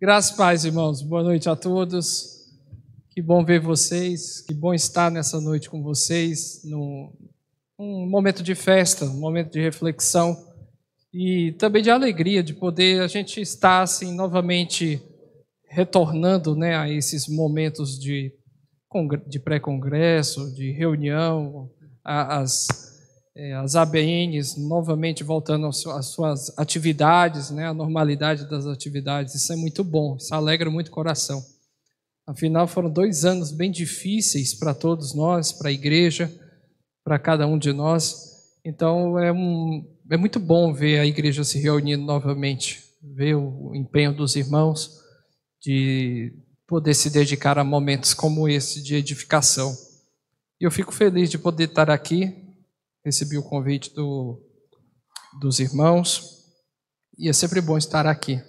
Graças e paz, irmãos. Boa noite a todos. Que bom ver vocês, que bom estar nessa noite com vocês, num momento de festa, um momento de reflexão e também de alegria de poder a gente estar assim novamente retornando, né, a esses momentos de pré-congresso, de reunião, as ABNs novamente voltando às suas atividades, né, a normalidade das atividades. Isso é muito bom, isso alegra muito o coração. Afinal, foram 2 anos bem difíceis para todos nós, para a igreja, para cada um de nós. Então, é muito bom ver a igreja se reunindo novamente, ver o empenho dos irmãos de poder se dedicar a momentos como esse de edificação. E eu fico feliz de poder estar aqui. Recebi o convite dos irmãos e é sempre bom estar aqui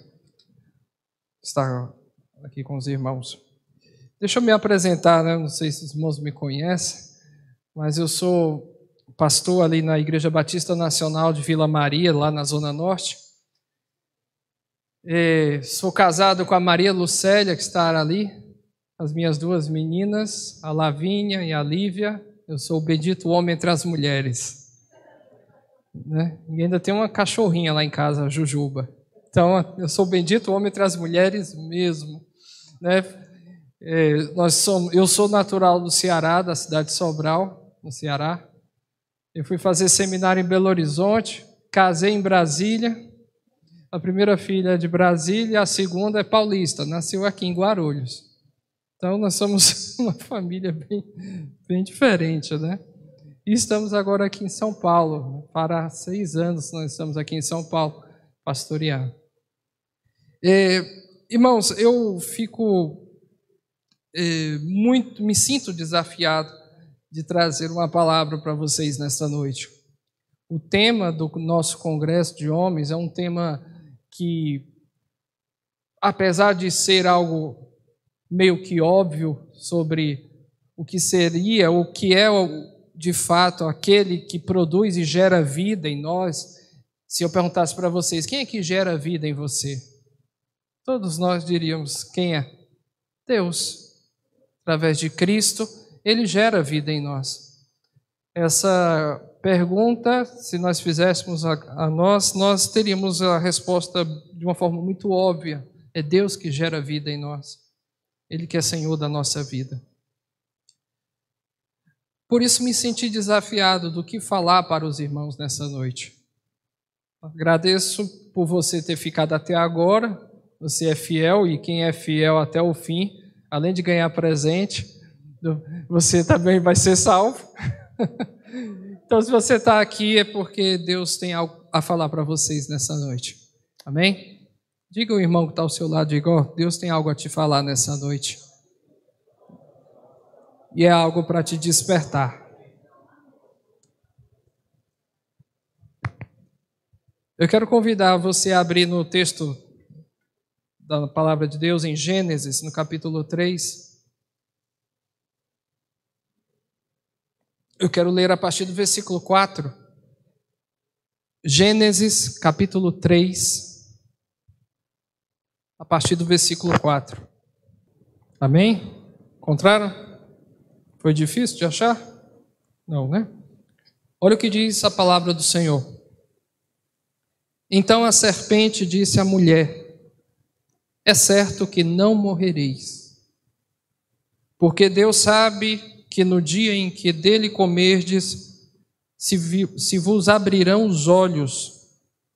com os irmãos. Deixa eu me apresentar, né? Não sei se os irmãos me conhecem, mas eu sou pastor ali na Igreja Batista Nacional de Vila Maria, lá na Zona Norte. Sou casado com a Maria Lucélia, que está ali, as minhas 2 meninas, a Lavínia e a Lívia. Eu sou o bendito homem entre as mulheres. Né? E ainda tem uma cachorrinha lá em casa, a Jujuba. Então, eu sou o bendito homem entre as mulheres mesmo. Né? Eu sou natural do Ceará, da cidade de Sobral, no Ceará. Eu fui fazer seminário em Belo Horizonte, casei em Brasília. A primeira filha é de Brasília, a segunda é paulista, nasceu aqui em Guarulhos. Então, nós somos uma família bem diferente, né? E estamos agora aqui em São Paulo. Para 6 anos nós estamos aqui em São Paulo, pastoreando. Irmãos, eu fico me sinto desafiado de trazer uma palavra para vocês nesta noite. O tema do nosso Congresso de Homens é um tema que, apesar de ser algo meio que óbvio sobre o que seria, o que é de fato aquele que produz e gera vida em nós, se eu perguntasse para vocês, quem é que gera vida em você? Todos nós diríamos, quem é? Deus. Através de Cristo, Ele gera vida em nós. Essa pergunta, se nós fizéssemos a nós teríamos a resposta de uma forma muito óbvia. É Deus que gera vida em nós. Ele que é Senhor da nossa vida. Por isso me senti desafiado do que falar para os irmãos nessa noite. Agradeço por você ter ficado até agora. Você é fiel e quem é fiel até o fim, além de ganhar presente, você também vai ser salvo. Então, se você está aqui é porque Deus tem algo a falar para vocês nessa noite. Amém? Diga ao irmão que está ao seu lado, diga, Deus tem algo a te falar nessa noite. E é algo para te despertar. Eu quero convidar você a abrir no texto da palavra de Deus em Gênesis, no capítulo 3. Eu quero ler a partir do versículo 4. Gênesis, capítulo 3, a partir do versículo 4. Amém? Encontraram? Foi difícil de achar? Não, né? Olha o que diz a palavra do Senhor. Então a serpente disse à mulher: é certo que não morrereis, porque Deus sabe que no dia em que dele comerdes, se vos abrirão os olhos,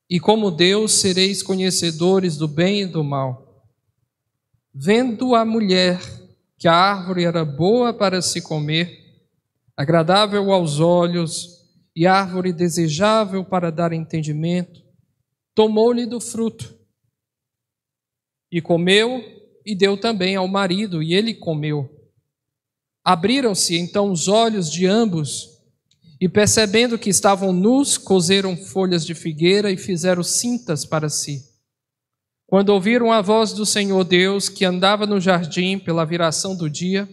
e como Deus sereis conhecedores do bem e do mal. Vendo a mulher que a árvore era boa para se comer, agradável aos olhos e árvore desejável para dar entendimento, tomou-lhe do fruto e comeu e deu também ao marido, e ele comeu. Abriram-se então os olhos de ambos e, percebendo que estavam nus, coseram folhas de figueira e fizeram cintas para si. Quando ouviram a voz do Senhor Deus, que andava no jardim pela viração do dia,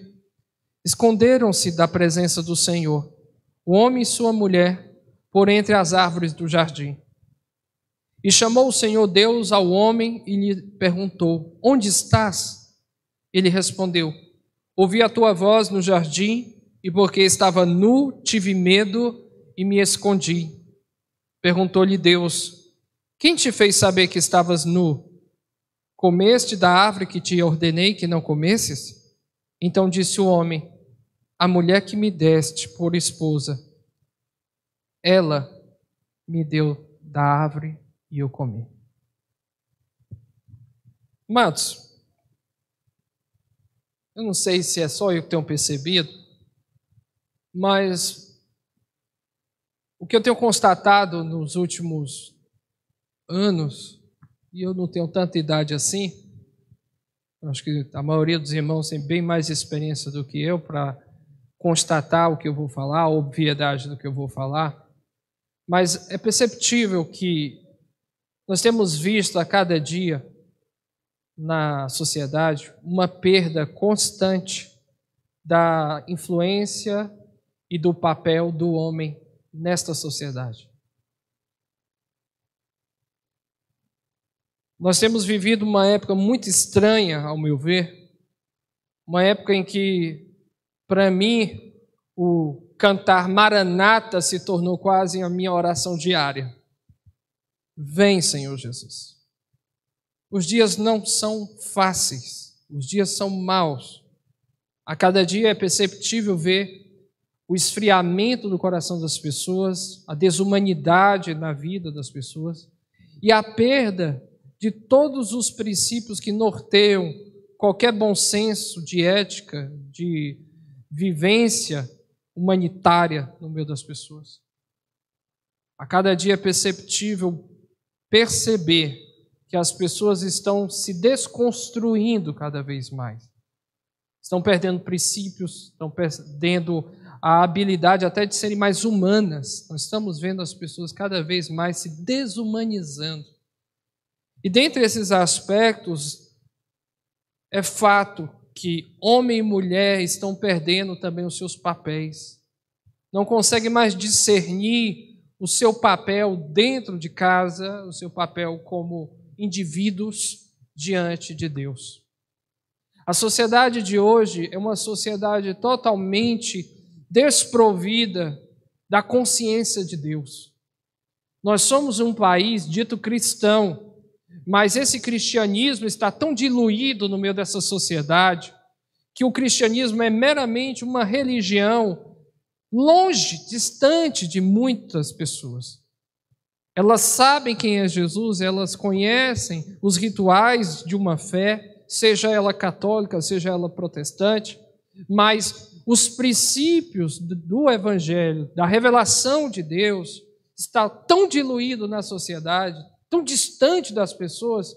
esconderam-se da presença do Senhor, o homem e sua mulher, por entre as árvores do jardim. E chamou o Senhor Deus ao homem e lhe perguntou: onde estás? Ele respondeu: ouvi a tua voz no jardim, e porque estava nu, tive medo e me escondi. Perguntou-lhe Deus: quem te fez saber que estavas nu? Comeste da árvore que te ordenei que não comesses? Então disse o homem: a mulher que me deste por esposa, ela me deu da árvore e eu comi. Amados, eu não sei se é só eu que tenho percebido, mas o que eu tenho constatado nos últimos anos, e eu não tenho tanta idade assim, acho que a maioria dos irmãos tem bem mais experiência do que eu para constatar o que eu vou falar, a obviedade do que eu vou falar, mas é perceptível que nós temos visto a cada dia na sociedade uma perda constante da influência e do papel do homem nesta sociedade. Nós temos vivido uma época muito estranha, ao meu ver, uma época em que, para mim, o cantar Maranata se tornou quase a minha oração diária. Vem, Senhor Jesus. Os dias não são fáceis, os dias são maus. A cada dia é perceptível ver o esfriamento do coração das pessoas, a desumanidade na vida das pessoas e a perda de todos os princípios que norteiam qualquer bom senso de ética, de vivência humanitária no meio das pessoas. A cada dia é perceptível perceber que as pessoas estão se desconstruindo cada vez mais. Estão perdendo princípios, estão perdendo a habilidade até de serem mais humanas. Nós estamos vendo as pessoas cada vez mais se desumanizando. E dentre esses aspectos, é fato que homem e mulher estão perdendo também os seus papéis. Não conseguem mais discernir o seu papel dentro de casa, o seu papel como indivíduos diante de Deus. A sociedade de hoje é uma sociedade totalmente desprovida da consciência de Deus. Nós somos um país dito cristão, mas esse cristianismo está tão diluído no meio dessa sociedade que o cristianismo é meramente uma religião longe, distante de muitas pessoas. Elas sabem quem é Jesus, elas conhecem os rituais de uma fé, seja ela católica, seja ela protestante, mas os princípios do Evangelho, da revelação de Deus, está tão diluído na sociedade, tão distante das pessoas,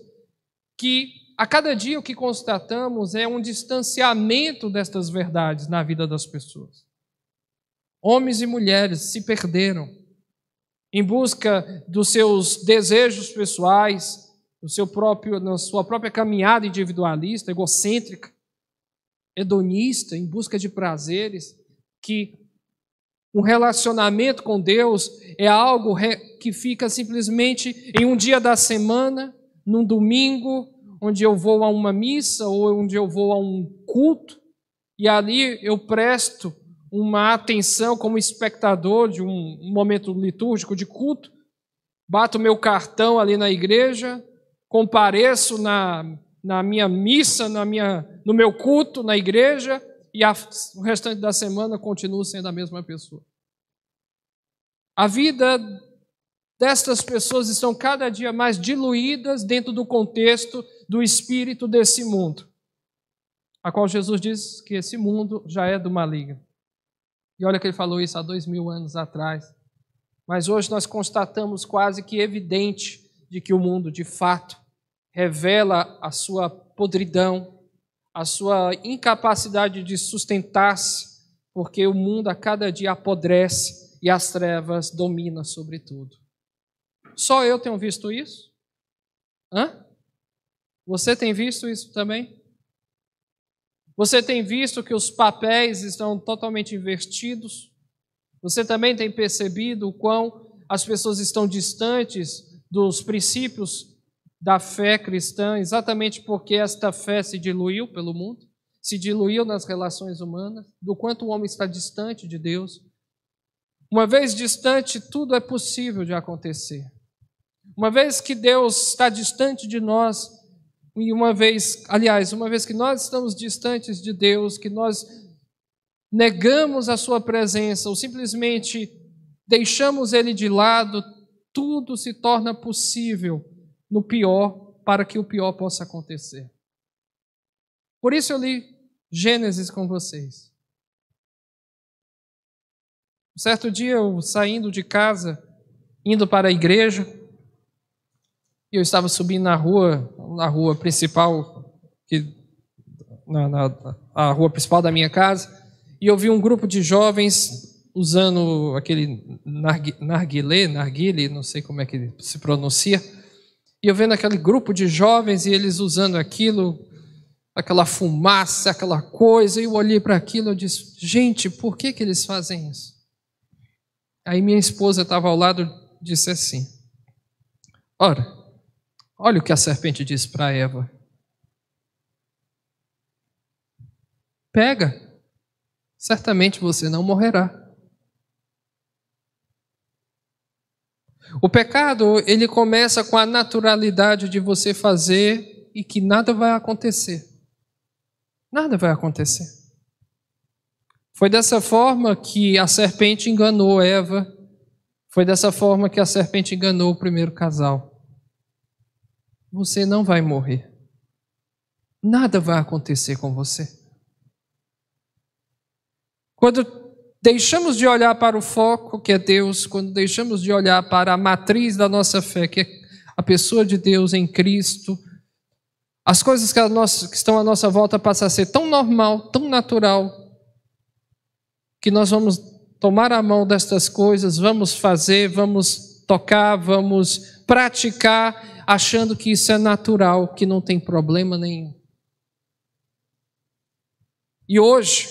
que a cada dia o que constatamos é um distanciamento destas verdades na vida das pessoas. Homens e mulheres se perderam em busca dos seus desejos pessoais, na sua própria caminhada individualista, egocêntrica, hedonista, em busca de prazeres, que um relacionamento com Deus é algo que fica simplesmente em um dia da semana, num domingo, onde eu vou a uma missa ou onde eu vou a um culto, e ali eu presto uma atenção como espectador de um momento litúrgico de culto, bato meu cartão ali na igreja, compareço na minha missa, no meu culto na igreja, e o restante da semana continuo sendo a mesma pessoa. A vida destas pessoas estão cada dia mais diluídas dentro do contexto do espírito desse mundo, a qual Jesus diz que esse mundo já é do maligno. E olha que ele falou isso há 2000 anos atrás. Mas hoje nós constatamos quase que evidente de que o mundo, de fato, revela a sua podridão, a sua incapacidade de sustentar-se, porque o mundo a cada dia apodrece e as trevas dominam sobre tudo. Só eu tenho visto isso? Você tem visto isso também? Você tem visto que os papéis estão totalmente invertidos? Você também tem percebido o quão as pessoas estão distantes dos princípios da fé cristã, exatamente porque esta fé se diluiu pelo mundo, se diluiu nas relações humanas, do quanto o homem está distante de Deus. Uma vez distante, tudo é possível de acontecer. Uma vez que Deus está distante de nós, e uma vez que nós estamos distantes de Deus, que nós negamos a sua presença ou simplesmente deixamos Ele de lado, tudo se torna possível no pior, para que o pior possa acontecer. Por isso eu li Gênesis com vocês. Um certo dia eu saindo de casa, indo para a igreja, e eu estava subindo na rua principal, a rua principal da minha casa, e eu vi um grupo de jovens usando aquele narguilé, não sei como é que se pronuncia, e eu vendo aquele grupo de jovens e eles usando aquilo, aquela fumaça, aquela coisa, e eu olhei para aquilo e disse, gente, por que eles fazem isso? Aí minha esposa estava ao lado e disse assim, olha o que a serpente disse para Eva. Pega, certamente você não morrerá. O pecado, ele começa com a naturalidade de você fazer e que nada vai acontecer. Nada vai acontecer. Foi dessa forma que a serpente enganou Eva. Foi dessa forma que a serpente enganou o primeiro casal. Você não vai morrer. Nada vai acontecer com você. Quando deixamos de olhar para o foco, que é Deus, quando deixamos de olhar para a matriz da nossa fé, que é a pessoa de Deus em Cristo, as coisas que estão à nossa volta passam a ser tão normal, tão natural, que nós vamos tomar a mão destas coisas, vamos fazer, vamos tocar, vamos praticar, achando que isso é natural, que não tem problema nenhum. E hoje,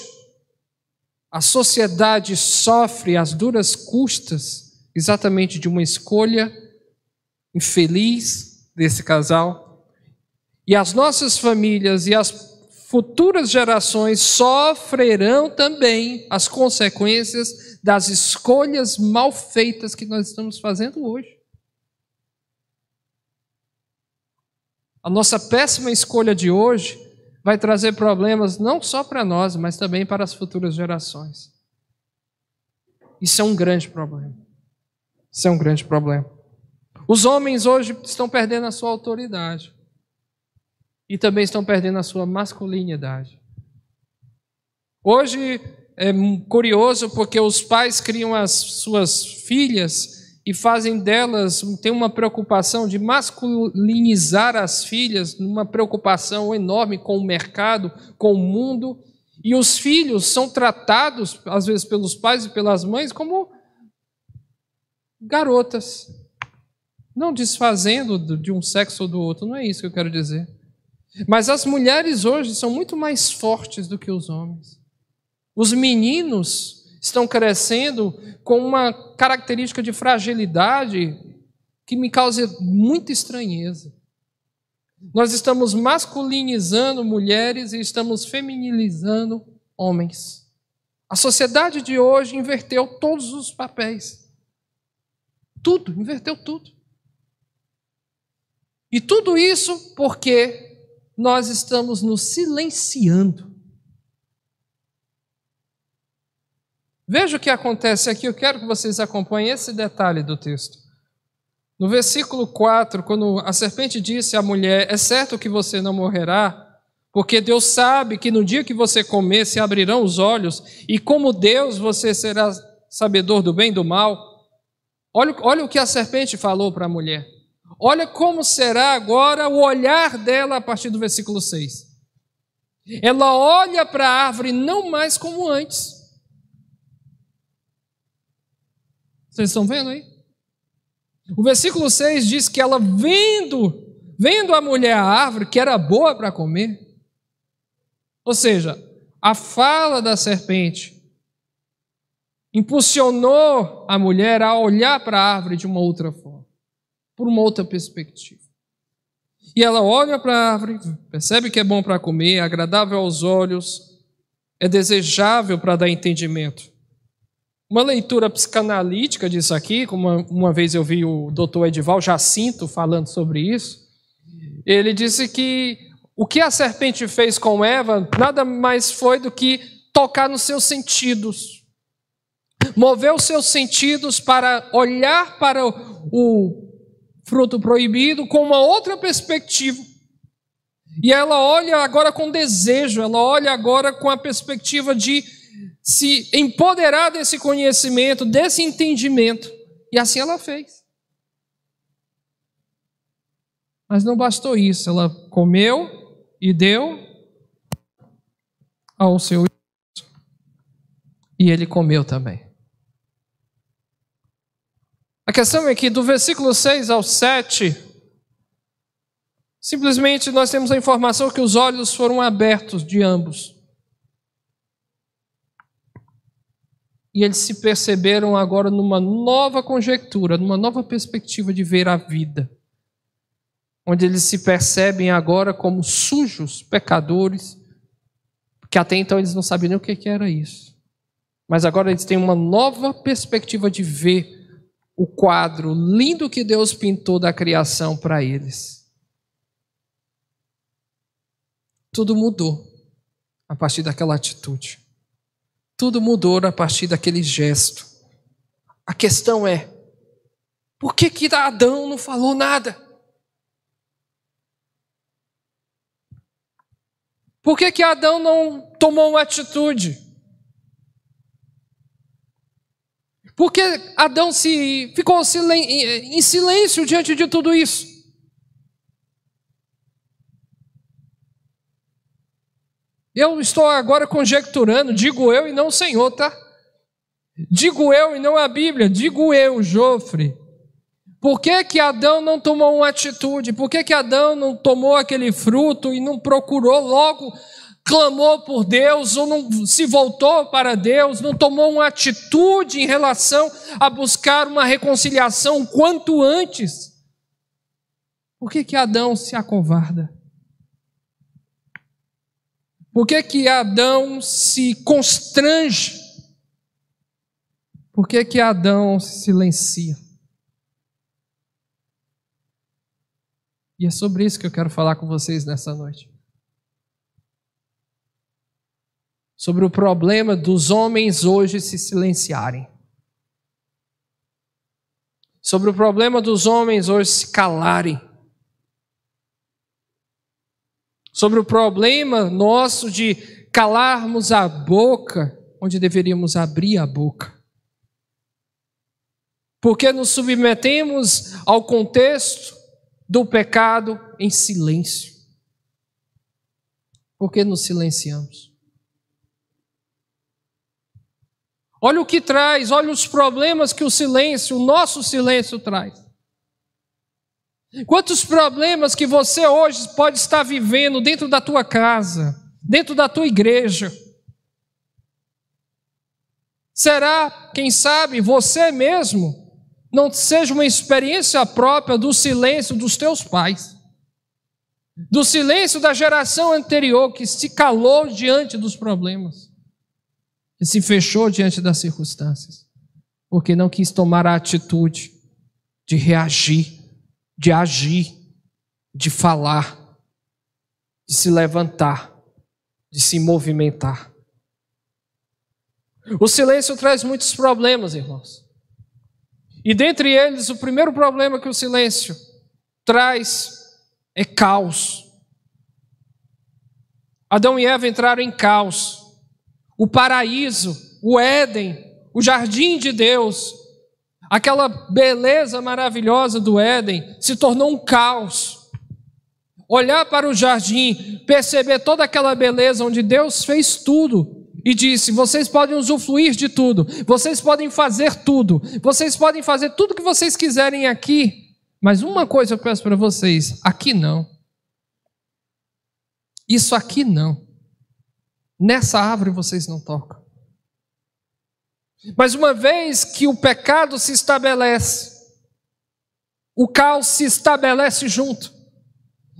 a sociedade sofre as duras custas exatamente de uma escolha infeliz desse casal. E as nossas famílias e as futuras gerações sofrerão também as consequências das escolhas mal feitas que nós estamos fazendo hoje. A nossa péssima escolha de hoje vai trazer problemas não só para nós, mas também para as futuras gerações. Isso é um grande problema. Isso é um grande problema. Os homens hoje estão perdendo a sua autoridade. E também estão perdendo a sua masculinidade. Hoje é curioso porque os pais criam as suas filhas e fazem delas, tem uma preocupação de masculinizar as filhas, uma preocupação enorme com o mercado, com o mundo, e os filhos são tratados, às vezes pelos pais e pelas mães, como garotas, não desfazendo de um sexo ou do outro, não é isso que eu quero dizer. Mas as mulheres hoje são muito mais fortes do que os homens. Os meninos estão crescendo com uma característica de fragilidade que me causa muita estranheza. Nós estamos masculinizando mulheres e estamos feminilizando homens. A sociedade de hoje inverteu todos os papéis. Tudo, inverteu tudo. E tudo isso porque nós estamos nos silenciando. Veja o que acontece aqui, eu quero que vocês acompanhem esse detalhe do texto. No versículo 4, quando a serpente disse à mulher, é certo que você não morrerá, porque Deus sabe que no dia que você comer se abrirão os olhos, e como Deus você será sabedor do bem e do mal. Olha o que a serpente falou para a mulher. Olha como será agora o olhar dela a partir do versículo 6. Ela olha para a árvore não mais como antes. Vocês estão vendo aí? O versículo 6 diz que ela vendo a mulher a árvore, que era boa para comer. Ou seja, a fala da serpente impulsionou a mulher a olhar para a árvore de uma outra forma. por uma outra perspectiva. E ela olha para a árvore, percebe que é bom para comer, é agradável aos olhos, é desejável para dar entendimento. Uma leitura psicanalítica disso aqui, como uma vez eu vi o Dr. Edival Jacinto falando sobre isso, ele disse que o que a serpente fez com Eva nada mais foi do que tocar nos seus sentidos. Mover os seus sentidos para olhar para o fruto proibido com uma outra perspectiva. E ela olha agora com desejo, ela olha agora com a perspectiva de se empoderar desse conhecimento, desse entendimento. E assim ela fez. Mas não bastou isso, ela comeu e deu ao seu esposo. E ele comeu também. A questão é que do versículo 6 ao 7, simplesmente nós temos a informação que os olhos foram abertos de ambos. E eles se perceberam agora numa nova conjectura, numa nova perspectiva de ver a vida. Onde eles se percebem agora como sujos, pecadores, porque até então eles não sabiam nem o que era isso. Mas agora eles têm uma nova perspectiva de ver o quadro lindo que Deus pintou da criação para eles. Tudo mudou a partir daquela atitude. Tudo mudou a partir daquele gesto. A questão é, por que Adão não falou nada? Por que Adão não tomou uma atitude? Por que Adão ficou em silêncio diante de tudo isso? Eu estou agora conjecturando, digo eu e não o Senhor, tá? Digo eu e não a Bíblia, digo eu, Jofre. Por que Adão não tomou uma atitude? Por que Adão não tomou aquele fruto e não procurou logo, clamou por Deus, ou não se voltou para Deus, não tomou uma atitude em relação a buscar uma reconciliação quanto antes? Por que Adão se acovarda? Por que Adão se constrange? Por que Adão se silencia? E é sobre isso que eu quero falar com vocês nessa noite. Sobre o problema dos homens hoje se silenciarem. Sobre o problema dos homens hoje se calarem. Sobre o problema nosso de calarmos a boca, onde deveríamos abrir a boca. Porque nos submetemos ao contexto do pecado em silêncio. Por que nos silenciamos? Olha o que traz, olha os problemas que o nosso silêncio traz. Quantos problemas que você hoje pode estar vivendo dentro da tua casa, dentro da tua igreja. Será, quem sabe, você mesmo não seja uma experiência própria do silêncio dos teus pais, do silêncio da geração anterior que se calou diante dos problemas, que se fechou diante das circunstâncias, porque não quis tomar a atitude de reagir, de agir, de falar, de se levantar, de se movimentar. O silêncio traz muitos problemas, irmãos. E dentre eles, o primeiro problema que o silêncio traz é caos. Adão e Eva entraram em caos. O paraíso, o Éden, o jardim de Deus, aquela beleza maravilhosa do Éden se tornou um caos. Olhar para o jardim, perceber toda aquela beleza onde Deus fez tudo e disse: vocês podem usufruir de tudo, vocês podem fazer tudo, vocês podem fazer tudo que vocês quiserem aqui, mas uma coisa eu peço para vocês: aqui não. Isso aqui não. Nessa árvore vocês não tocam. Mas uma vez que o pecado se estabelece, O caos se estabelece junto.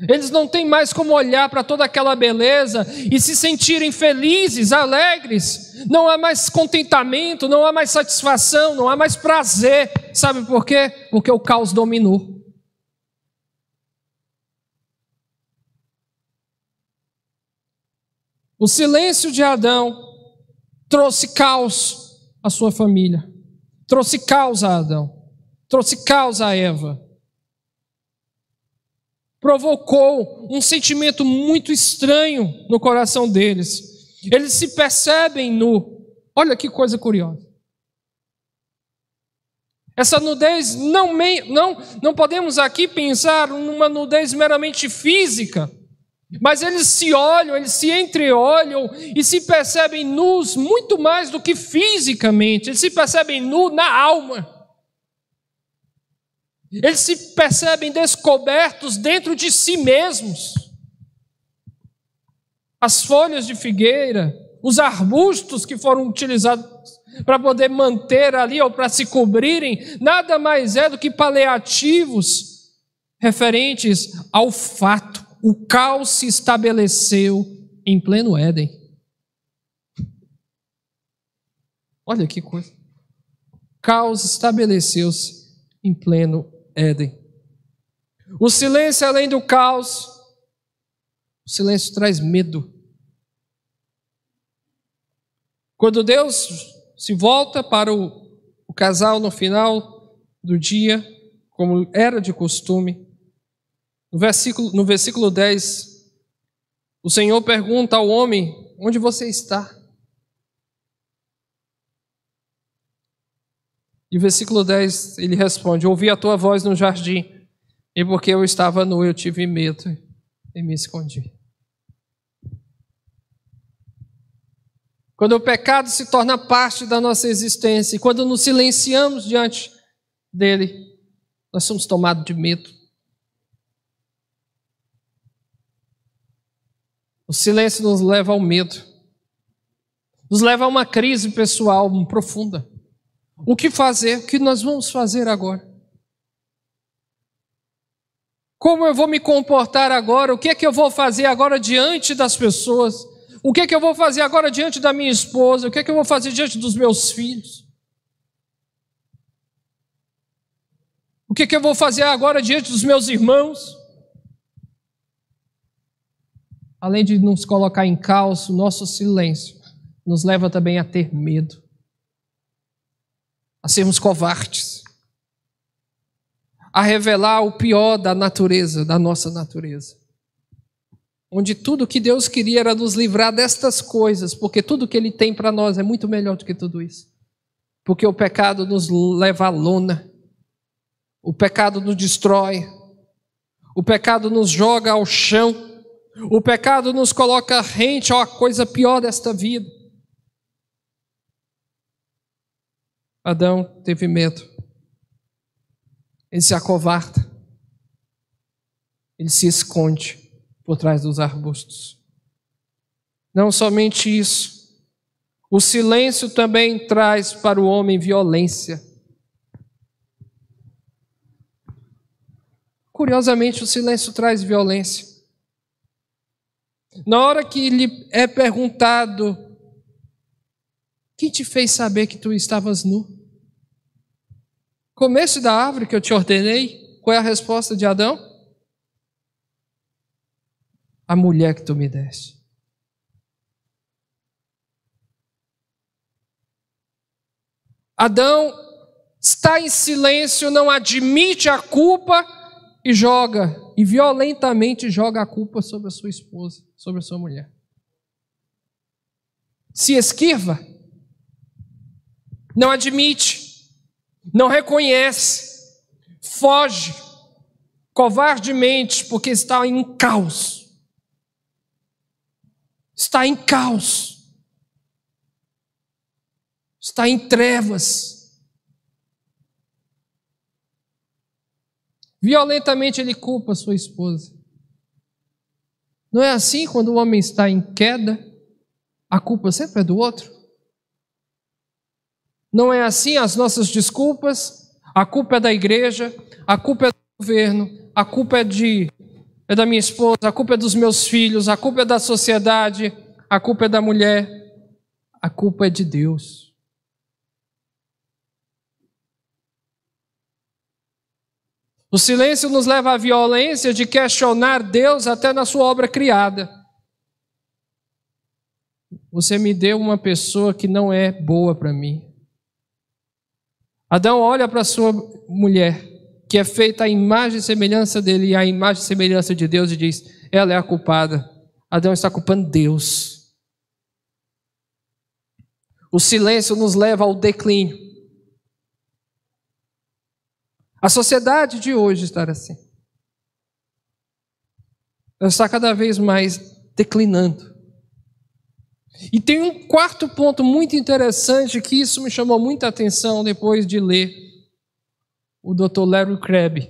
Eles não têm mais como olhar para toda aquela beleza e se sentirem felizes, alegres. Não há mais contentamento, não há mais satisfação, não há mais prazer. Sabe por quê? Porque o caos dominou. O silêncio de Adão trouxe caos à sua família. Trouxe caos a Adão. Trouxe caos a Eva. Provocou um sentimento muito estranho no coração deles. Eles se percebem nu. Olha que coisa curiosa. Essa nudez não podemos aqui pensar numa nudez meramente física, mas eles se olham, eles se entreolham e se percebem nus muito mais do que fisicamente. Eles se percebem nu na alma. Eles se percebem descobertos dentro de si mesmos. As folhas de figueira, os arbustos que foram utilizados para poder manter ali ou para se cobrirem, nada mais é do que paliativos referentes ao fato. O caos se estabeleceu em pleno Éden. Olha que coisa. O caos estabeleceu-se em pleno Éden. O silêncio, além do caos, o silêncio traz medo. Quando Deus se volta para o casal no final do dia, como era de costume, no versículo 10, o Senhor pergunta ao homem: onde você está? E o versículo 10, ele responde: ouvi a tua voz no jardim, e porque eu estava nu, eu tive medo e me escondi. Quando o pecado se torna parte da nossa existência, e quando nos silenciamos diante dele, nós somos tomados de medo. O silêncio nos leva ao medo, nos leva a uma crise pessoal profunda. O que fazer? O que nós vamos fazer agora? Como eu vou me comportar agora? O que é que eu vou fazer agora diante das pessoas? O que é que eu vou fazer agora diante da minha esposa? O que é que eu vou fazer diante dos meus filhos? O que é que eu vou fazer agora diante dos meus irmãos? Além de nos colocar em caos, o nosso silêncio nos leva também a ter medo, a sermos covardes, a revelar o pior da natureza, da nossa natureza. Onde tudo que Deus queria era nos livrar destas coisas, porque tudo que Ele tem para nós é muito melhor do que tudo isso. Porque o pecado nos leva à lona, o pecado nos destrói, o pecado nos joga ao chão, o pecado nos coloca rente à coisa pior desta vida. Adão teve medo. Ele se acovarda. Ele se esconde por trás dos arbustos. Não somente isso. O silêncio também traz para o homem violência. Curiosamente, o silêncio traz violência. Na hora que lhe é perguntado: quem te fez saber que tu estavas nu? Comeste da árvore que eu te ordenei? Qual é a resposta de Adão? A mulher que tu me deste. Adão está em silêncio, não admite a culpa e violentamente joga a culpa sobre a sua esposa, sobre a sua mulher. Se esquiva, não admite, não reconhece, foge, covardemente, porque está em caos. Está em caos. Está em trevas. Violentamente ele culpa sua esposa. Não é assim quando o homem está em queda? A culpa sempre é do outro? Não é assim as nossas desculpas? A culpa é da igreja, a culpa é governo, a culpa é da minha esposa, a culpa é dos meus filhos, a culpa é da sociedade, a culpa é da mulher, a culpa é de Deus. O silêncio nos leva à violência de questionar Deus até na sua obra criada. Você me deu uma pessoa que não é boa para mim. Adão olha para a sua mulher, que é feita à imagem e semelhança dele, e à imagem e semelhança de Deus, e diz, ela é a culpada. Adão está culpando Deus. O silêncio nos leva ao declínio. A sociedade de hoje está assim. Ela está cada vez mais declinando. E tem um quarto ponto muito interessante, que isso me chamou muita atenção depois de ler o Dr. Larry Crabb,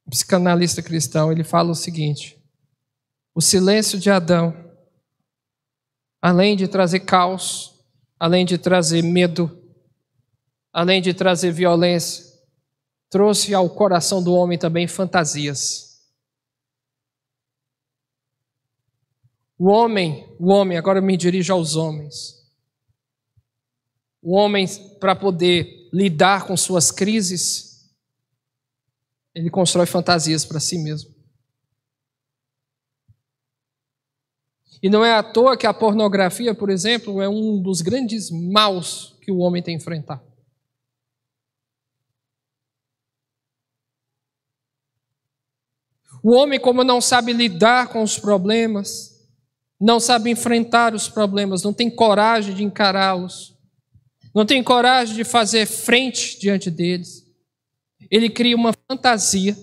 psicanalista cristão. Ele fala o seguinte: o silêncio de Adão, além de trazer caos, além de trazer medo, além de trazer violência, trouxe ao coração do homem também fantasias. O homem, agora eu me dirijo aos homens. O homem, para poder lidar com suas crises, ele constrói fantasias para si mesmo. E não é à toa que a pornografia, por exemplo, é um dos grandes maus que o homem tem que enfrentar. O homem, como não sabe lidar com os problemas, não sabe enfrentar os problemas, não tem coragem de encará-los, não tem coragem de fazer frente diante deles, ele cria uma fantasia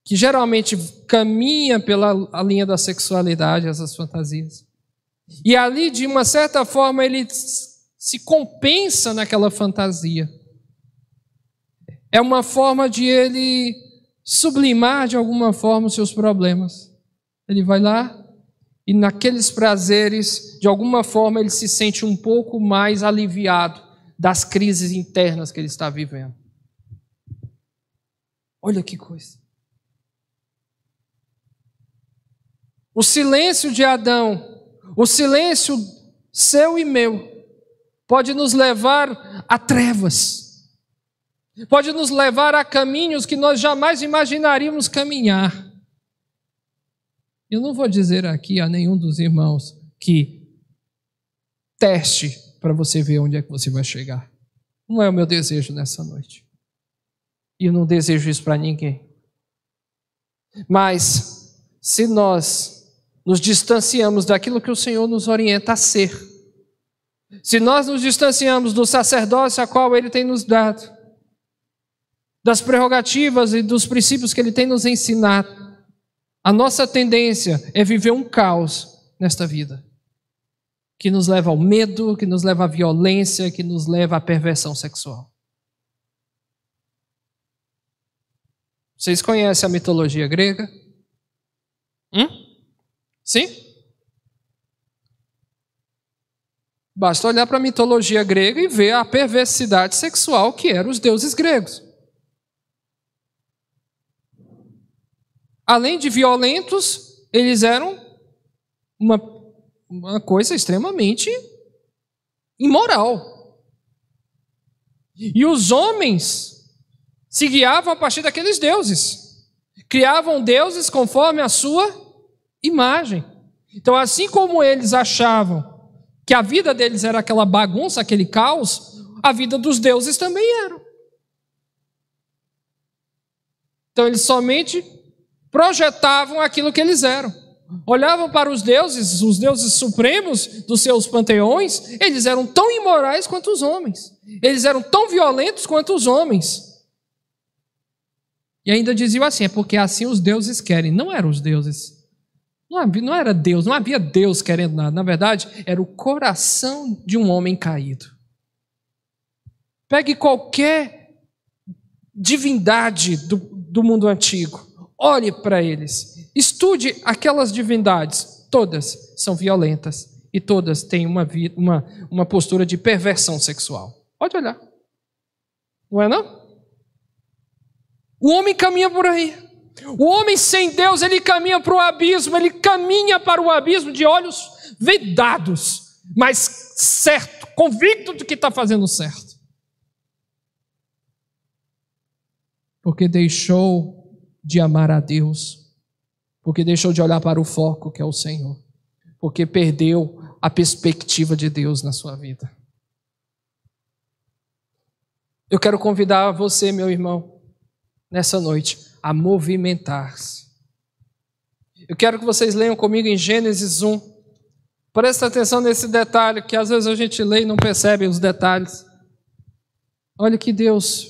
que geralmente caminha pela linha da sexualidade, essas fantasias. E ali, de uma certa forma, ele se compensa naquela fantasia. É uma forma de ele sublimar de alguma forma os seus problemas. Ele vai lá e naqueles prazeres, de alguma forma, ele se sente um pouco mais aliviado das crises internas que ele está vivendo. Olha que coisa. O silêncio de Adão, o silêncio seu e meu, pode nos levar a trevas, pode nos levar a caminhos que nós jamais imaginaríamos caminhar. Eu não vou dizer aqui a nenhum dos irmãos que teste para você ver onde é que você vai chegar. Não é o meu desejo nessa noite. E eu não desejo isso para ninguém. Mas, se nós nos distanciamos daquilo que o Senhor nos orienta a ser, se nós nos distanciamos do sacerdócio a qual Ele tem nos dado, das prerrogativas e dos princípios que Ele tem nos ensinado, a nossa tendência é viver um caos nesta vida, que nos leva ao medo, que nos leva à violência, que nos leva à perversão sexual. Vocês conhecem a mitologia grega? Sim? Basta olhar para a mitologia grega e ver a perversidade sexual que eram os deuses gregos. Além de violentos, eles eram uma coisa extremamente imoral. E os homens se guiavam a partir daqueles deuses. Criavam deuses conforme a sua imagem. Então, assim como eles achavam que a vida deles era aquela bagunça, aquele caos, a vida dos deuses também era. Então, eles somente projetavam aquilo que eles eram. Olhavam para os deuses supremos dos seus panteões, eles eram tão imorais quanto os homens. Eles eram tão violentos quanto os homens. E ainda diziam assim, é porque assim os deuses querem. Não eram os deuses. Não era Deus, não havia Deus querendo nada. Na verdade, era o coração de um homem caído. Pegue qualquer divindade do mundo antigo. Olhe para eles, estude aquelas divindades, todas são violentas e todas têm uma postura de perversão sexual. Pode olhar. Não é não? O homem caminha por aí. O homem sem Deus, ele caminha para o abismo, ele caminha para o abismo de olhos vedados, mas certo, convicto de que está fazendo certo. Porque deixou de amar a Deus, porque deixou de olhar para o foco que é o Senhor, porque perdeu a perspectiva de Deus na sua vida. Eu quero convidar você, meu irmão, nessa noite, a movimentar-se. Eu quero que vocês leiam comigo em Gênesis 1. Presta atenção nesse detalhe, que às vezes a gente lê e não percebe os detalhes. Olha o que Deus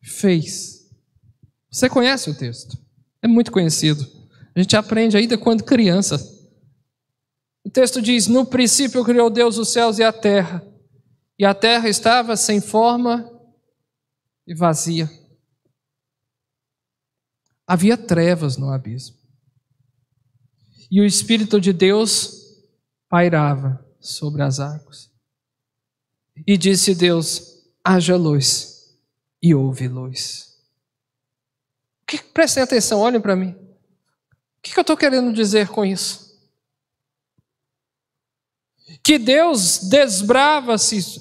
fez. Você conhece o texto? É muito conhecido. A gente aprende ainda quando criança. O texto diz: no princípio criou Deus os céus e a terra estava sem forma e vazia. Havia trevas no abismo. E o Espírito de Deus pairava sobre as águas. E disse Deus: haja luz, e houve luz. Prestem atenção, olhem para mim. O que eu estou querendo dizer com isso? Que Deus desbrava-se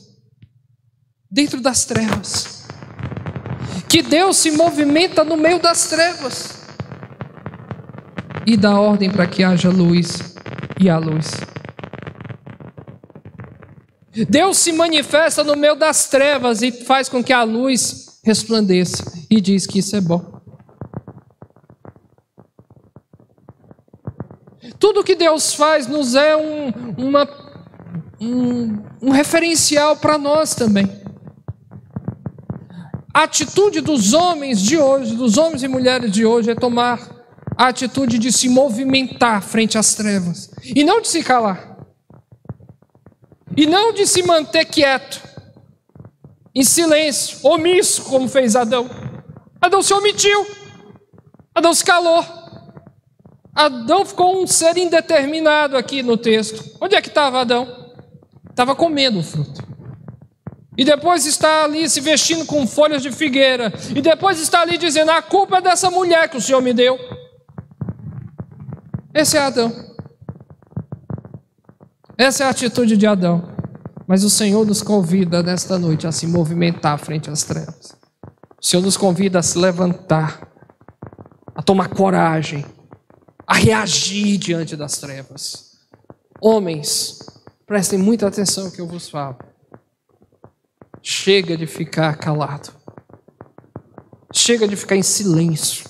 dentro das trevas. Que Deus se movimenta no meio das trevas e dá ordem para que haja luz, e há luz. Deus se manifesta no meio das trevas e faz com que a luz resplandeça, e diz que isso é bom. Tudo que Deus faz nos é um referencial para nós também. A atitude dos homens de hoje, dos homens e mulheres de hoje, é tomar a atitude de se movimentar frente às trevas, e não de se calar, e não de se manter quieto, em silêncio, omisso, como fez Adão. Adão se omitiu, Adão se calou, Adão ficou um ser indeterminado aqui no texto. Onde é que estava Adão? Estava comendo o fruto. E depois está ali se vestindo com folhas de figueira. E depois está ali dizendo: a culpa é dessa mulher que o Senhor me deu. Esse é Adão. Essa é a atitude de Adão. Mas o Senhor nos convida nesta noite a se movimentar frente às trevas. O Senhor nos convida a se levantar, a tomar coragem, a reagir diante das trevas. Homens, prestem muita atenção no que eu vos falo. Chega de ficar calado. Chega de ficar em silêncio.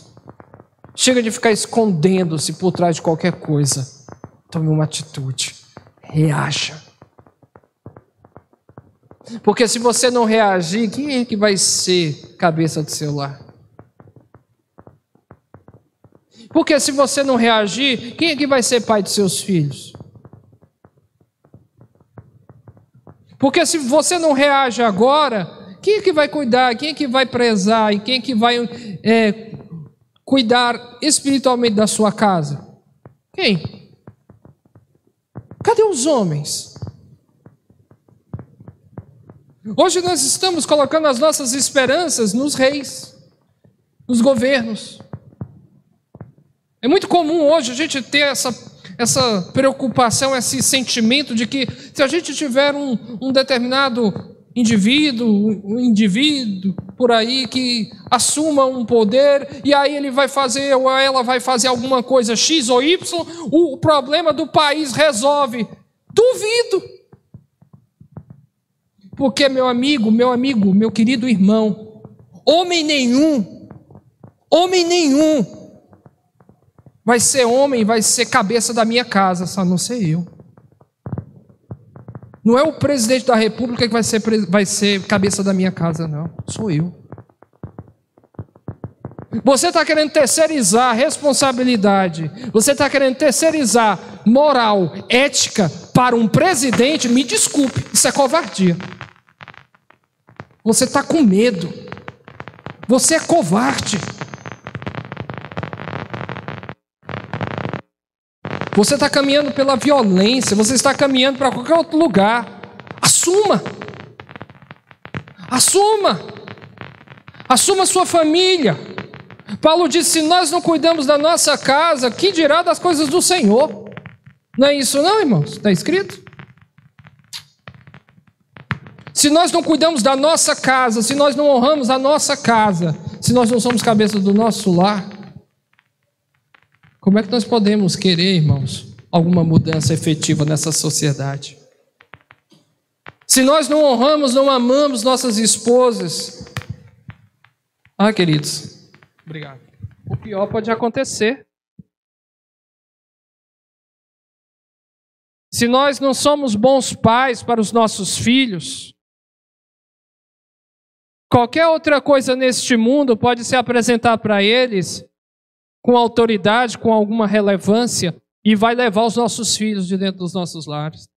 Chega de ficar escondendo-se por trás de qualquer coisa. Tome uma atitude. Reaja. Porque se você não reagir, quem é que vai ser cabeça do seu lar? Porque se você não reagir, quem é que vai ser pai dos seus filhos? Porque se você não reage agora, quem é que vai cuidar? Quem é que vai prezar? E quem é que vai cuidar espiritualmente da sua casa? Quem? Cadê os homens? Hoje nós estamos colocando as nossas esperanças nos reis, nos governos. É muito comum hoje a gente ter essa preocupação, esse sentimento de que se a gente tiver um determinado indivíduo, um indivíduo por aí que assuma um poder, e aí ele vai fazer ou ela vai fazer alguma coisa X ou Y, o problema do país resolve. Duvido. Porque, meu amigo, meu querido irmão, homem nenhum vai ser homem, vai ser cabeça da minha casa, só não ser eu. Não é o presidente da república que vai ser cabeça da minha casa, não. Sou eu. Você está querendo terceirizar responsabilidade, você está querendo terceirizar moral, ética para um presidente, me desculpe, isso é covardia. Você está com medo. Você é covarde. Você está caminhando pela violência, você está caminhando para qualquer outro lugar. Assuma. Assuma. Assuma sua família. Paulo disse, se nós não cuidamos da nossa casa, que dirá das coisas do Senhor? Não é isso não, irmãos? Está escrito? Se nós não cuidamos da nossa casa, se nós não honramos a nossa casa, se nós não somos cabeça do nosso lar, como é que nós podemos querer, irmãos, alguma mudança efetiva nessa sociedade? Se nós não honramos, não amamos nossas esposas, queridos, obrigado. O pior pode acontecer. Se nós não somos bons pais para os nossos filhos, qualquer outra coisa neste mundo pode se apresentar para eles com autoridade, com alguma relevância, e vai levar os nossos filhos de dentro dos nossos lares.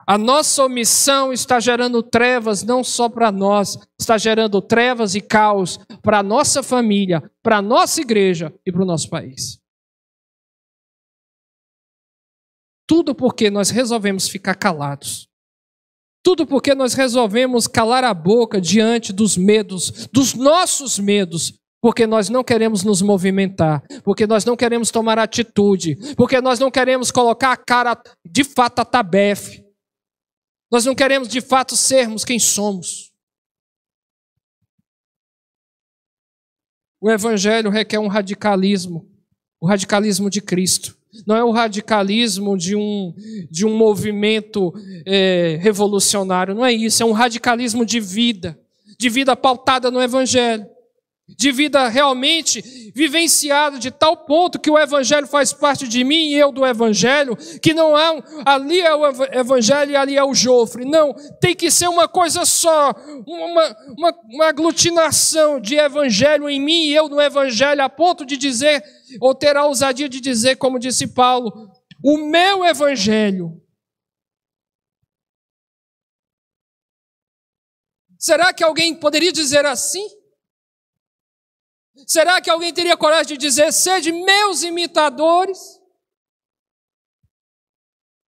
A nossa omissão está gerando trevas não só para nós, está gerando trevas e caos para a nossa família, para a nossa igreja e para o nosso país. Tudo porque nós resolvemos ficar calados. Tudo porque nós resolvemos calar a boca diante dos medos, dos nossos medos, porque nós não queremos nos movimentar, porque nós não queremos tomar atitude, porque nós não queremos colocar a cara de fato a tabefe. Nós não queremos de fato sermos quem somos. O Evangelho requer um radicalismo, o radicalismo de Cristo. Não é o radicalismo de um movimento revolucionário, não é isso. É um radicalismo de vida pautada no Evangelho. De vida realmente vivenciada de tal ponto que o Evangelho faz parte de mim e eu do Evangelho, que não há, ali é o Evangelho e ali é o Jofre. Não, tem que ser uma coisa só, uma aglutinação de Evangelho em mim e eu no Evangelho, a ponto de dizer, ou ter a ousadia de dizer, como disse Paulo, o meu Evangelho. Será que alguém poderia dizer assim? Será que alguém teria coragem de dizer, sede meus imitadores?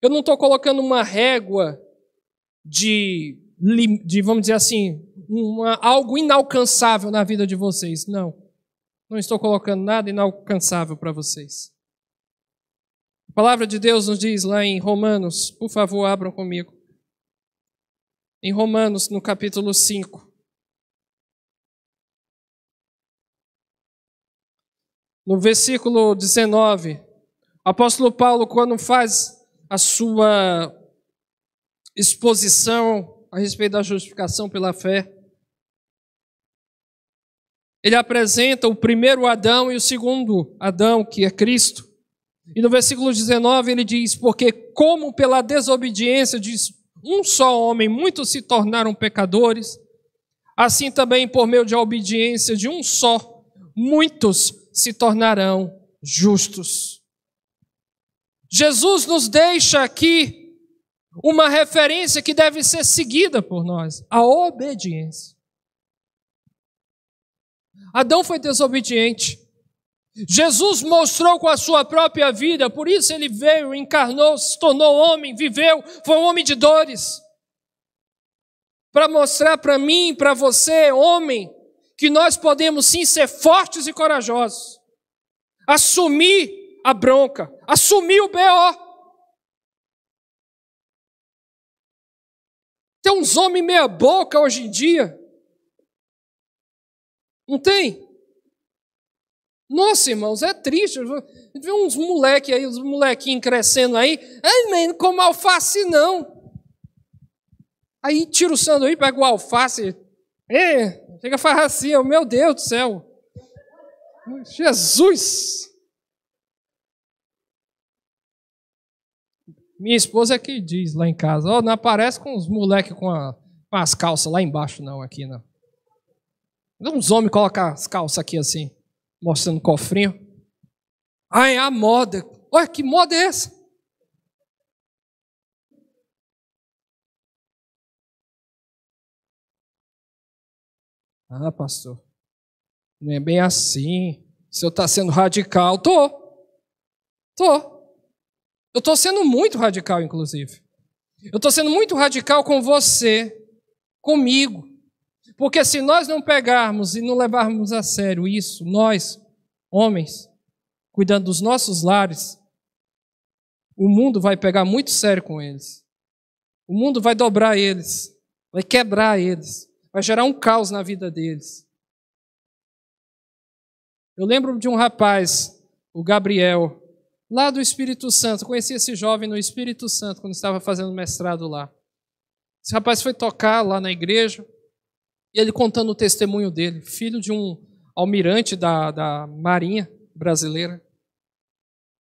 Eu não estou colocando uma régua de vamos dizer assim, algo inalcançável na vida de vocês. Não estou colocando nada inalcançável para vocês. A palavra de Deus nos diz lá em Romanos, por favor, abram comigo. Em Romanos, no capítulo 5. No versículo 19, o apóstolo Paulo, quando faz a sua exposição a respeito da justificação pela fé, ele apresenta o primeiro Adão e o segundo Adão, que é Cristo. E no versículo 19 ele diz, porque como pela desobediência de um só homem muitos se tornaram pecadores, assim também por meio da obediência de um só, muitos se tornarão justos. Jesus nos deixa aqui uma referência que deve ser seguida por nós, a obediência. Adão foi desobediente. Jesus mostrou com a sua própria vida, por isso ele veio, encarnou, se tornou homem, viveu, foi um homem de dores. Para mostrar para mim, para você, homem, que nós podemos sim ser fortes e corajosos, assumir a bronca, assumir o BO. Tem uns homens meia boca hoje em dia, não tem? Nossa, irmãos, é triste, vê uns moleques aí, uns molequinhos crescendo aí, não come alface não. Aí tira o sanduíche, pega o alface, chega a falar assim, meu Deus do céu. Jesus! Minha esposa é que diz lá em casa, não aparece com os moleques com as calças lá embaixo, não, aqui não. Uns homens colocam as calças aqui assim, mostrando o cofrinho. É a moda. Olha, que moda é essa? Pastor, não é bem assim. O senhor está sendo radical. Tô. Eu estou sendo muito radical, inclusive. Eu estou sendo muito radical com você, comigo. Porque se nós não pegarmos e não levarmos a sério isso, nós, homens, cuidando dos nossos lares, o mundo vai pegar muito sério com eles. O mundo vai dobrar eles, vai quebrar eles, vai gerar um caos na vida deles. Eu lembro de um rapaz, o Gabriel, lá do Espírito Santo. Eu conheci esse jovem no Espírito Santo quando estava fazendo mestrado lá. Esse rapaz foi tocar lá na igreja e ele contando o testemunho dele, filho de um almirante da Marinha brasileira.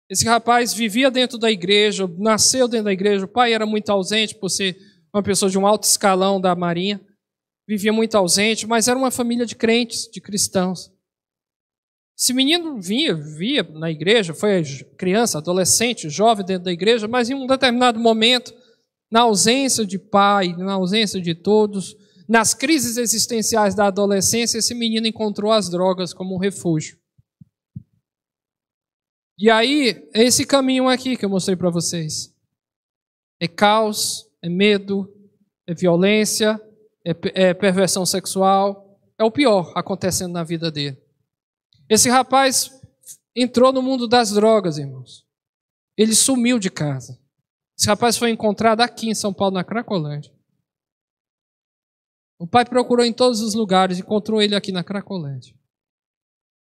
Esse rapaz vivia dentro da igreja, nasceu dentro da igreja, o pai era muito ausente por ser uma pessoa de um alto escalão da Marinha, vivia muito ausente, mas era uma família de crentes, de cristãos. Esse menino via na igreja, foi criança, adolescente, jovem dentro da igreja, mas em um determinado momento, na ausência de pai, na ausência de todos, nas crises existenciais da adolescência, esse menino encontrou as drogas como um refúgio. E aí, é esse caminho aqui que eu mostrei para vocês. É caos, é medo, é violência, é perversão sexual, é o pior acontecendo na vida dele. Esse rapaz entrou no mundo das drogas, irmãos. Ele sumiu de casa. Esse rapaz foi encontrado aqui em São Paulo, na Cracolândia. O pai procurou em todos os lugares, encontrou ele aqui na Cracolândia.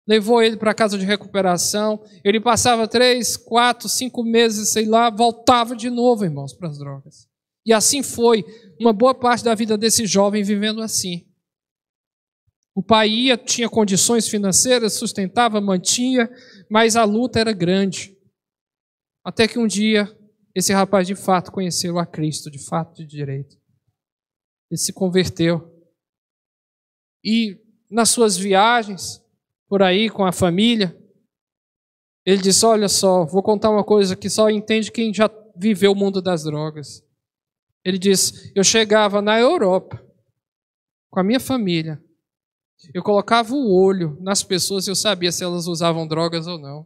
Levou ele para a casa de recuperação. Ele passava 3, 4, 5 meses, sei lá, voltava de novo, irmãos, para as drogas. E assim foi uma boa parte da vida desse jovem vivendo assim. O pai ia, tinha condições financeiras, sustentava, mantinha, mas a luta era grande. Até que um dia, esse rapaz de fato conheceu a Cristo, de fato, de direito. Ele se converteu. E nas suas viagens, por aí com a família, ele disse, olha só, vou contar uma coisa que só entende quem já viveu o mundo das drogas. Ele disse, eu chegava na Europa com a minha família, eu colocava o olho nas pessoas e eu sabia se elas usavam drogas ou não.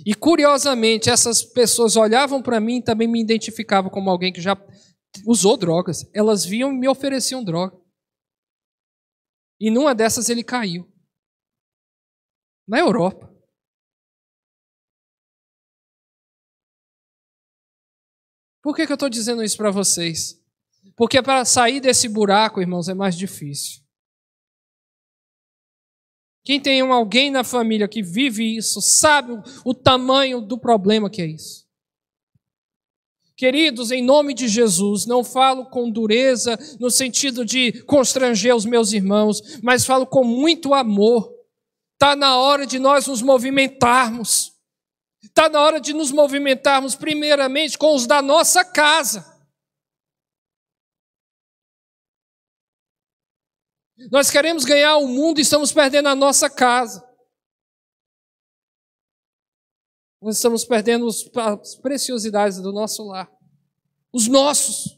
E curiosamente, essas pessoas olhavam para mim e também me identificavam como alguém que já usou drogas. Elas viam e me ofereciam droga. E numa dessas ele caiu. Na Europa. Por que eu estou dizendo isso para vocês? Porque para sair desse buraco, irmãos, é mais difícil. Quem tem alguém na família que vive isso, sabe o tamanho do problema que é isso. Queridos, em nome de Jesus, não falo com dureza no sentido de constranger os meus irmãos, mas falo com muito amor. Está na hora de nós nos movimentarmos. Está na hora de nos movimentarmos primeiramente com os da nossa casa. Nós queremos ganhar o mundo e estamos perdendo a nossa casa. Nós estamos perdendo as preciosidades do nosso lar. Os nossos.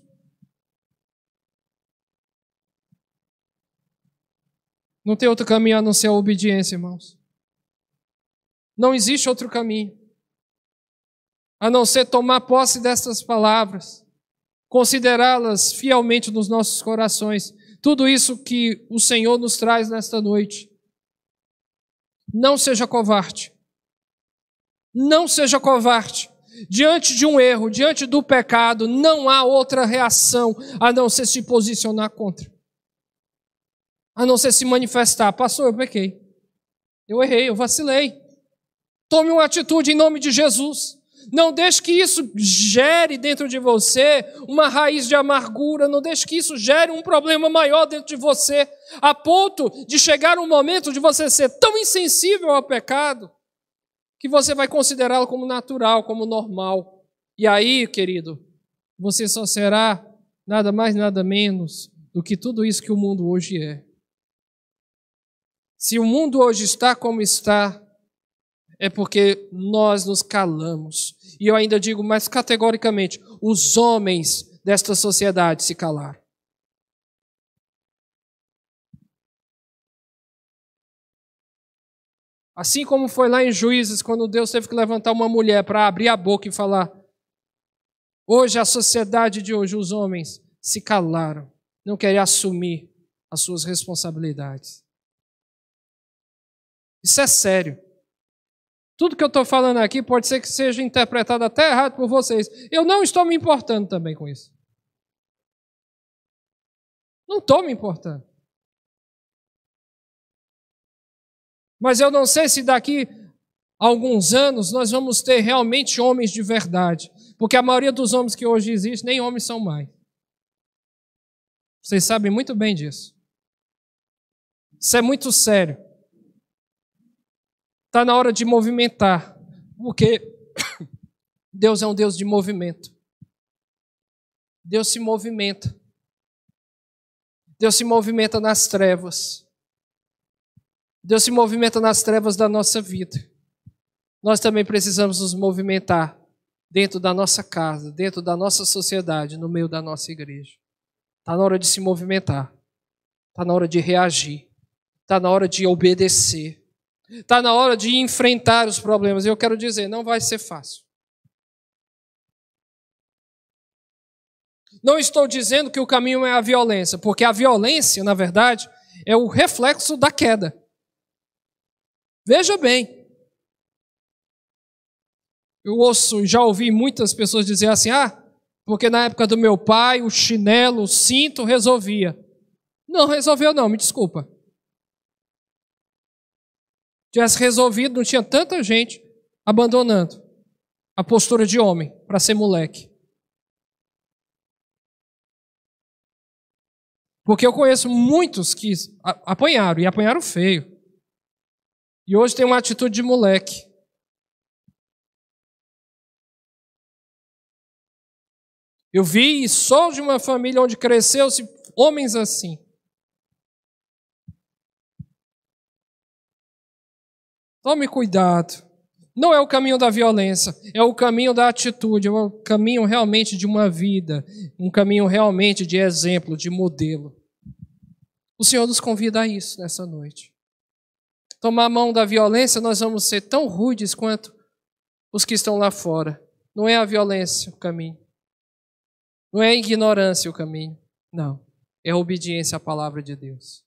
Não tem outro caminho a não ser a obediência, irmãos. Não existe outro caminho. A não ser tomar posse dessas palavras. Considerá-las fielmente nos nossos corações. Tudo isso que o Senhor nos traz nesta noite. Não seja covarde. Não seja covarde. Diante de um erro, diante do pecado, não há outra reação a não ser se posicionar contra. A não ser se manifestar. Pastor, eu pequei. Eu errei, eu vacilei. Tome uma atitude em nome de Jesus. Não deixe que isso gere dentro de você uma raiz de amargura. Não deixe que isso gere um problema maior dentro de você, a ponto de chegar um momento de você ser tão insensível ao pecado que você vai considerá-lo como natural, como normal. E aí, querido, você só será nada mais, nada menos do que tudo isso que o mundo hoje é. Se o mundo hoje está como está, é porque nós nos calamos. E eu ainda digo mais categoricamente, os homens desta sociedade se calaram. Assim como foi lá em Juízes, quando Deus teve que levantar uma mulher para abrir a boca e falar. Hoje, a sociedade de hoje, os homens, se calaram, não querem assumir as suas responsabilidades. Isso é sério. Tudo que eu estou falando aqui pode ser que seja interpretado até errado por vocês. Eu não estou me importando também com isso. Não estou me importando. Mas eu não sei se daqui a alguns anos nós vamos ter realmente homens de verdade. Porque a maioria dos homens que hoje existem, nem homens são mais. Vocês sabem muito bem disso. Isso é muito sério. Está na hora de movimentar. Porque Deus é um Deus de movimento. Deus se movimenta. Deus se movimenta nas trevas. Deus se movimenta nas trevas da nossa vida. Nós também precisamos nos movimentar dentro da nossa casa, dentro da nossa sociedade, no meio da nossa igreja. Está na hora de se movimentar. Está na hora de reagir. Está na hora de obedecer. Está na hora de enfrentar os problemas. E eu quero dizer, não vai ser fácil. Não estou dizendo que o caminho é a violência, porque a violência, na verdade, é o reflexo da queda. Veja bem. Eu já ouvi muitas pessoas dizer assim, porque na época do meu pai, o chinelo, o cinto resolvia. Não resolveu não, me desculpa. Tivesse resolvido, não tinha tanta gente abandonando a postura de homem para ser moleque. Porque eu conheço muitos que apanharam, e apanharam feio. E hoje tem uma atitude de moleque. Eu vi só de uma família onde cresceu-se homens assim. Tome cuidado. Não é o caminho da violência, é o caminho da atitude, é o caminho realmente de uma vida, um caminho realmente de exemplo, de modelo. O Senhor nos convida a isso nessa noite. Tomar a mão da violência, nós vamos ser tão rudes quanto os que estão lá fora. Não é a violência o caminho. Não é a ignorância o caminho. Não. É a obediência à palavra de Deus.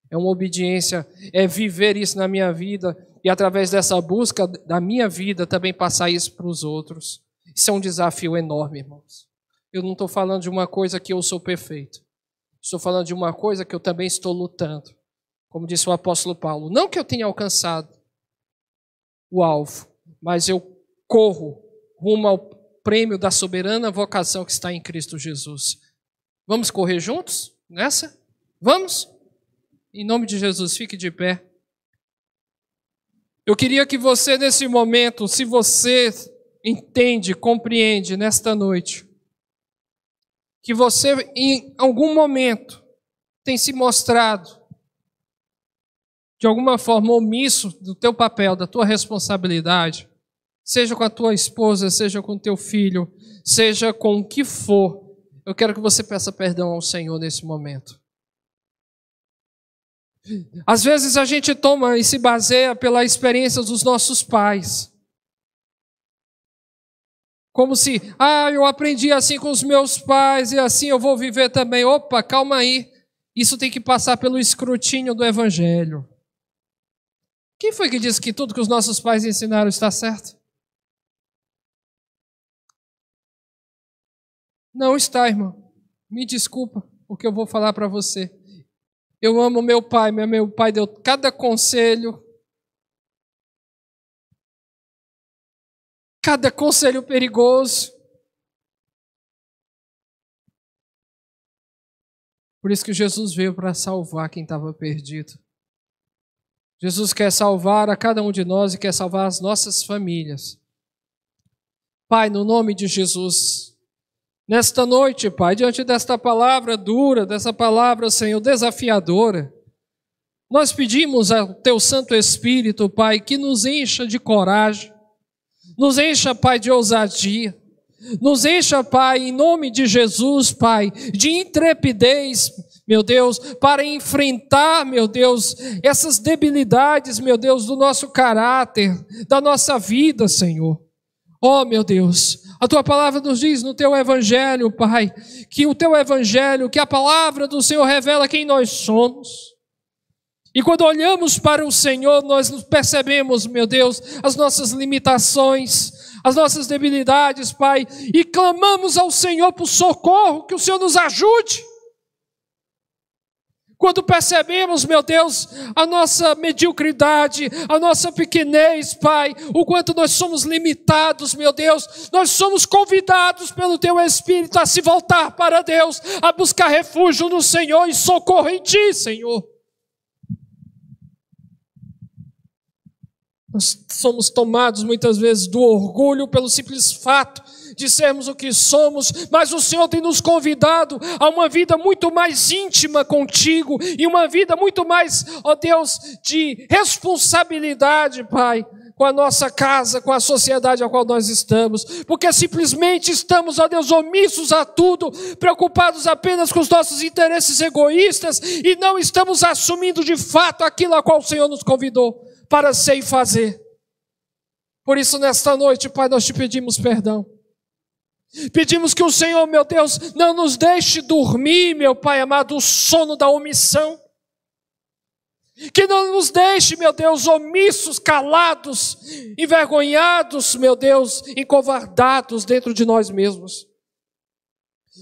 É uma obediência, é viver isso na minha vida e através dessa busca da minha vida também passar isso para os outros. Isso é um desafio enorme, irmãos. Eu não estou falando de uma coisa que eu sou perfeito. Estou falando de uma coisa que eu também estou lutando. Como disse o apóstolo Paulo, não que eu tenha alcançado o alvo, mas eu corro rumo ao prêmio da soberana vocação que está em Cristo Jesus. Vamos correr juntos nessa? Vamos? Em nome de Jesus, fique de pé. Eu queria que você, nesse momento, se você entende, compreende nesta noite, que você, em algum momento, tem se mostrado de alguma forma omisso do teu papel, da tua responsabilidade, seja com a tua esposa, seja com o teu filho, seja com o que for, eu quero que você peça perdão ao Senhor nesse momento. Às vezes a gente toma e se baseia pela experiência dos nossos pais. Como se, eu aprendi assim com os meus pais e assim eu vou viver também. Opa, calma aí. Isso tem que passar pelo escrutínio do Evangelho. Quem foi que disse que tudo que os nossos pais ensinaram está certo? Não está, irmão. Me desculpa o que eu vou falar para você. Eu amo meu pai deu cada conselho perigoso. Por isso que Jesus veio para salvar quem estava perdido. Jesus quer salvar a cada um de nós e quer salvar as nossas famílias. Pai, no nome de Jesus, nesta noite, Pai, diante desta palavra dura, dessa palavra, Senhor, desafiadora, nós pedimos ao Teu Santo Espírito, Pai, que nos encha de coragem, nos encha, Pai, de ousadia, nos encha, Pai, em nome de Jesus, Pai, de intrepidez, meu Deus, para enfrentar, meu Deus, essas debilidades, meu Deus, do nosso caráter, da nossa vida, Senhor. Oh, meu Deus, a Tua palavra nos diz no Teu Evangelho, Pai, que o Teu Evangelho, que a palavra do Senhor revela quem nós somos. E quando olhamos para o Senhor, nós percebemos, meu Deus, as nossas limitações, as nossas debilidades, Pai, e clamamos ao Senhor por socorro, que o Senhor nos ajude. Quando percebemos, meu Deus, a nossa mediocridade, a nossa pequenez, Pai, o quanto nós somos limitados, meu Deus, nós somos convidados pelo Teu Espírito a se voltar para Deus, a buscar refúgio no Senhor e socorro em Ti, Senhor. Nós somos tomados muitas vezes do orgulho pelo simples fato de sermos o que somos, mas o Senhor tem nos convidado a uma vida muito mais íntima contigo e uma vida muito mais, ó Deus, de responsabilidade, Pai, com a nossa casa, com a sociedade a qual nós estamos, porque simplesmente estamos, ó Deus, omissos a tudo, preocupados apenas com os nossos interesses egoístas e não estamos assumindo de fato aquilo a qual o Senhor nos convidou para ser e fazer. Por isso, nesta noite, Pai, nós te pedimos perdão. Pedimos que o Senhor, meu Deus, não nos deixe dormir, meu Pai amado, o sono da omissão. Que não nos deixe, meu Deus, omissos, calados, envergonhados, meu Deus, encovardados dentro de nós mesmos.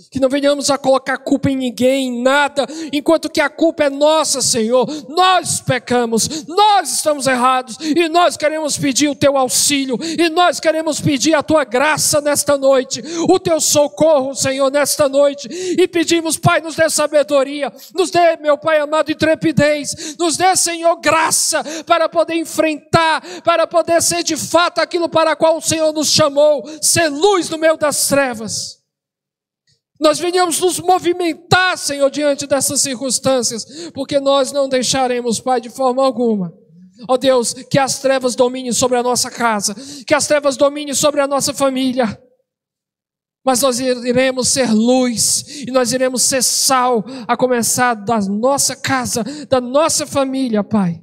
Que não venhamos a colocar culpa em ninguém, em nada, enquanto que a culpa é nossa, Senhor. Nós pecamos, nós estamos errados, e nós queremos pedir o Teu auxílio, e nós queremos pedir a Tua graça nesta noite, o Teu socorro, Senhor, nesta noite, e pedimos, Pai, nos dê sabedoria, nos dê, meu Pai amado, intrepidez, nos dê, Senhor, graça, para poder enfrentar, para poder ser de fato aquilo para o qual o Senhor nos chamou, ser luz no meio das trevas. Nós venhamos nos movimentar, Senhor, diante dessas circunstâncias, porque nós não deixaremos, Pai, de forma alguma, ó Deus, que as trevas dominem sobre a nossa casa, que as trevas dominem sobre a nossa família, mas nós iremos ser luz, e nós iremos ser sal, a começar da nossa casa, da nossa família, Pai,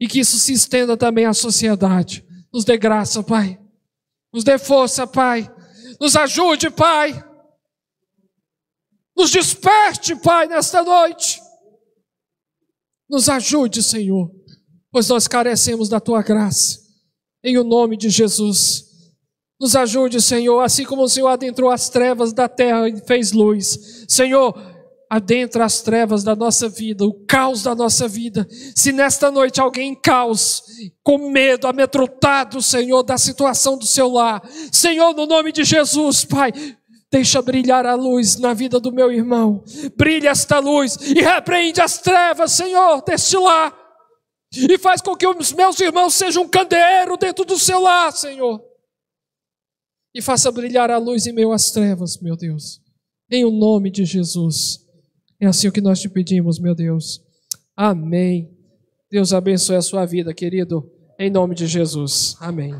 e que isso se estenda também à sociedade. Nos dê graça, Pai, nos dê força, Pai, nos ajude, Pai, nos desperte, Pai, nesta noite. Nos ajude, Senhor, pois nós carecemos da Tua graça. Em o nome de Jesus. Nos ajude, Senhor, assim como o Senhor adentrou as trevas da terra e fez luz. Senhor, adentra as trevas da nossa vida, o caos da nossa vida. Se nesta noite alguém em caos, com medo, amedrontado, Senhor, da situação do seu lar, Senhor, no nome de Jesus, Pai, deixa brilhar a luz na vida do meu irmão. Brilha esta luz e repreende as trevas, Senhor, deste lar. E faz com que os meus irmãos sejam um candeeiro dentro do seu lar, Senhor. E faça brilhar a luz em meio às trevas, meu Deus. Em o nome de Jesus. É assim o que nós te pedimos, meu Deus. Amém. Deus abençoe a sua vida, querido. Em nome de Jesus. Amém.